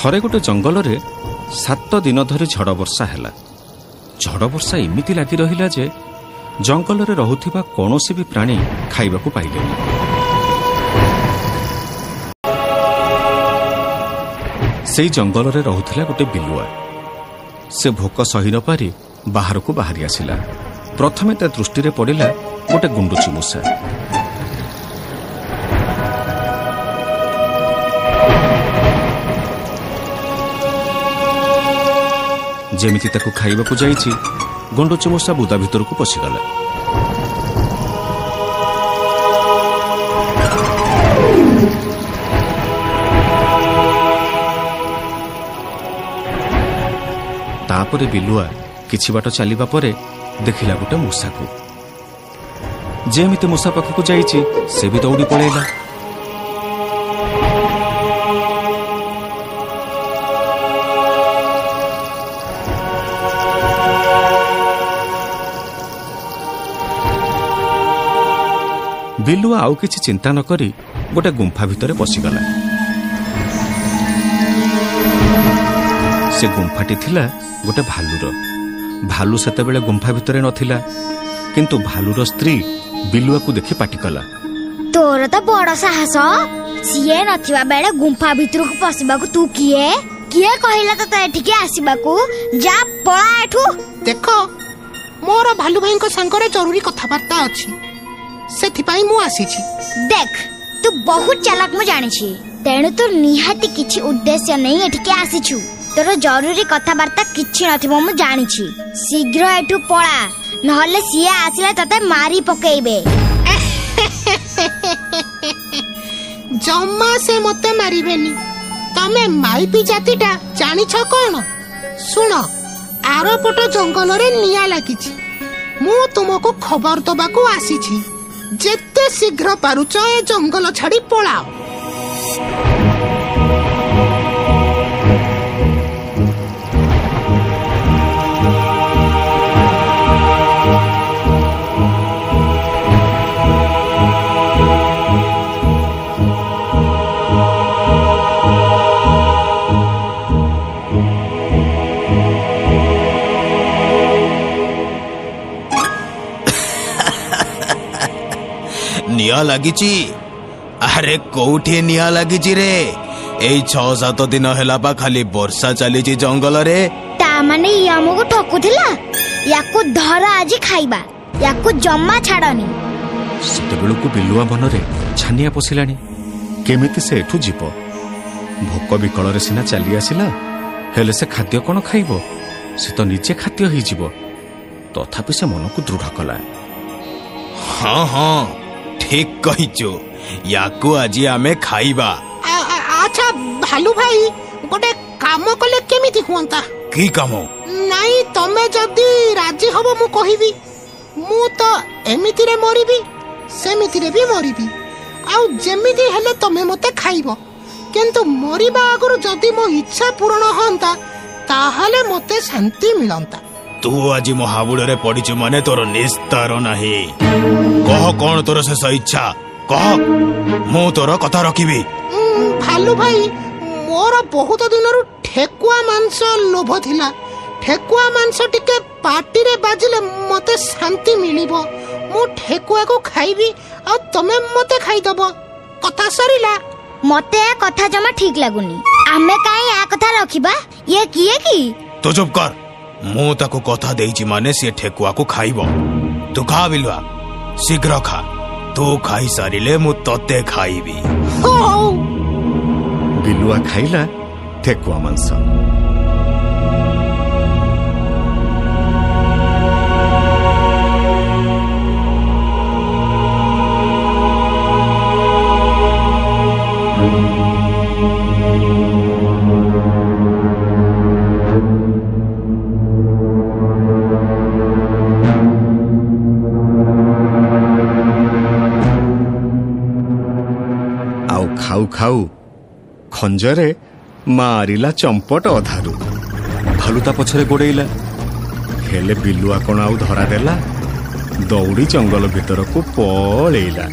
ଥରେ ଗୋଟେ ଜଙ୍ଗଲରେ 7 ଦିନ ଧରି ଝଡ଼ ବର୍ଷା ହେଲା। ଝଡ଼ ବର୍ଷା ଏମିତି ଲାଗି ରହିଲା ଯେ ଜଙ୍ଗଲରେ ରହୁଥିବା କୌଣସି ବି ପ୍ରାଣୀ ଖାଇବାକୁ ପାଇଲେନି। ସେଇ ଜଙ୍ଗଲରେ ରହୁଥିଲା ଗୋଟେ ବିଲୁଆ। ସେ ଭୋକ ସହି ନ ପାରି ବାହାରକୁ ବାହାରି ଆସିଲା। ପ୍ରଥମେ ତା ଦୃଷ୍ଟିରେ ପଡ଼ିଲା ଗୋଟେ ଗୁଣ୍ଡୁଚି ମୂଷା। ଯେମିତି ତାକୁ ଖାଇବାକୁ ଯାଇଛି, ଗୁଣ୍ଡୁଚି ମୂଷା ବୁଦା ଭିତରକୁ ପଶିଗଲା। ତାପରେ ବିଲୁଆ କିଛି ବାଟ ଚାଲିବା ପରେ ଦେଖିଲା ଗୋଟେ ମୂଷାକୁ। ଯେମିତି ମୂଷା ପାଖକୁ ଯାଇଛି, ସେ ବି ଦୌଡ଼ି ପଳେଇଲା। ବିଲୁଆ ଆଉ କିଛି ଚିନ୍ତା ନ କରି ଗୋଟେ ଗୁମ୍ଫା ଭିତରେ ପଶିଗଲା। ସେ ଗୁମ୍ଫାଟି ଥିଲା ଗୋଟେ ଭାଲୁର। ଭାଲୁ ସେତେବେଳେ ଗୁମ୍ଫା ଭିତରେ ନଥିଲା, କିନ୍ତୁ ଭାଲୁର ସ୍ତ୍ରୀ ବିଲୁଆକୁ ଦେଖି ପାଟି କଲା, ତୋର ତ ବଡ଼ ସାହସ। ସିଏ ନଥିବା ବେଳେ ଗୁମ୍ଫା ଭିତରକୁ ପଶିବାକୁ ତୁ କିଏ? କିଏ କହିଲା ତତେ ଏଠିକି ଆସିବାକୁ? ଯା ପଳା ଏଠୁ। ଦେଖ, ମୋର ଭାଲୁ ଭାଇଙ୍କ ସାଙ୍ଗରେ ଜରୁରୀ କଥାବାର୍ତ୍ତା ଅଛି, ସେଥିପାଇଁ ମୁଁ ଆସିଛି। ଦେଖ, ତୁ ବହୁତ ଚାଲାକ ମୁଁ ଜାଣିଛି, ତେଣୁ ତୁ ନିହାତି କିଛି ଉଦ୍ଦେଶ୍ୟ ନେଇ ଏଠିକି ଆସିଛୁ। ତୋର ଜରୁରୀ କଥାବାର୍ତ୍ତା କିଛି ନଥିବ ମୁଁ ଜାଣିଛି। ଶୀଘ୍ର ଏଠୁ ପଳା, ନହେଲେ ସିଏ ଆସିଲେ ତତେ ମାରି ପକେଇବେ। ଜମା ସେ ମତେ ମାରିବେନି। ତମେ ମାଇପି ଜାତିଟା ଜାଣିଛ କଣ? ଶୁଣ, ଆରପଟ ଜଙ୍ଗଲରେ ନିଆଁ ଲାଗିଛି। ମୁଁ ତୁମକୁ ଖବର ଦବାକୁ ଆସିଛି। ଯେତେ ଶୀଘ୍ର ପାରୁଛ ଏ ଜଙ୍ଗଲ ଛାଡି ପଳାଅ। ନିଆଁ ଲାଗିଛି? ଆରେ କୋଉଠି ନିଆଁ ଲାଗିଛି ରେ? ଏଇ 6-7 ଦିନ ହେଲା ବା ଖାଲି ବର୍ଷା ଚାଲିଛି ଜଙ୍ଗଲରେ। ତା ମାନେ ଇଏ ଆମକୁ ଠକୁଥିଲା? ୟାକୁ ଧର ଆଜି ଖାଇବା, ୟାକୁ ଜମା ଛାଡନି। ସେତେବେଳକୁ ବିଲୁଆ ମନରେ ଛାନିଆ ପଶିଲାଣି। କେମିତି ସେ ଏଠୁ ଯିବ? ଭୋକ ବିକଳରେ ସିନା ଚାଲି ଆସିଲା, ହେଲେ ସେ ଖାଦ୍ୟ କ'ଣ ଖାଇବ? ସେ ତ ନିଜେ ଖାଦ୍ୟ ହେଇଯିବ। ତଥାପି ସେ ମନକୁ ଦୃଢ଼ କଲା। ହଁ, ଠିକ କହିଛୁ, ୟାକୁ ଆଜି ଆମେ ଖାଇବା। ଆଚ୍ଛା ଭାଲୁ ଭାଇ, ଗୋଟେ କାମ କଲେ କେମିତି ହୁଅନ୍ତା? କି କାମ? ନାଇଁ, ତମେ ଯଦି ରାଜି ହବ ମୁଁ କହିବି। ମୁଁ ତ ଏମିତିରେ ମରିବି, ସେମିତିରେ ବି ମରିବି, ଆଉ ଯେମିତି ହେଲେ ତମେ ମତେ ଖାଇବ। କିନ୍ତୁ ମରିବା ଆଗରୁ ଯଦି ମୋ ଇଚ୍ଛା ପୂରଣ ହୁଅନ୍ତା, ତାହେଲେ ମତେ ଶାନ୍ତି ମିଳନ୍ତା। ତୁ ଆଜି ମୋ ହାବୁଡ଼ରେ ପଡ଼ିଛୁ ମାନେ ତୋର ନିସ୍ତାର ନାହିଁ। କହ, କ'ଣ ତୋର ଶେଷ ଇଚ୍ଛା? କହ, ମୁଁ ତୋର କଥା ରଖିବି। ଭାଲୁ ଭାଇ, ମୋର ବହୁତ ଦିନରୁ ଠେକୁଆ ମାଂସ ଲୋଭ ଥିଲା। ଠେକୁଆ ମାଂସ ଟିକେ ପାଟିରେ ବାଜିଲେ ମତେ ଶାନ୍ତି ମିଳିବ। ମୁଁ ଠେକୁଆକୁ ଖାଇବି, ଆଉ ତମେ ମତେ ଖାଇଦବ। କଥା ସରିଲା? ମତେ ଏ କଥା ଜମା ଠିକ ଲାଗୁନି। ଆମେ କାଇଁ ଏ କଥା ରଖିବା? ଇଏ କିଏ କି? ତୁ ଚୁପ୍ କର। ମୁଁ ତାକୁ କଥା ଦେଇଛି ମାନେ ସିଏ ଠେକୁଆକୁ ଖାଇବ। ତୁ ଖା ବିଲୁଆ, ଶୀଘ୍ର ଖା। ତୁ ଖାଇସାରିଲେ ମୁଁ ତତେ ଖାଇବି। ବିଲୁଆ ଖାଇଲା ଠେକୁଆ ମାଂସ। ଖାଉ ଖାଉ ଖଞ୍ଜରେ ମାରିଲା ଚମ୍ପଟ ଅଧାରୁ। ଭାଲୁ ତା ପଛରେ ଗୋଡ଼େଇଲା, ହେଲେ ବିଲୁଆ କ'ଣ ଆଉ ଧରା ଦେଲା? ଦୌଡ଼ି ଜଙ୍ଗଲ ଭିତରକୁ ପଳେଇଲା।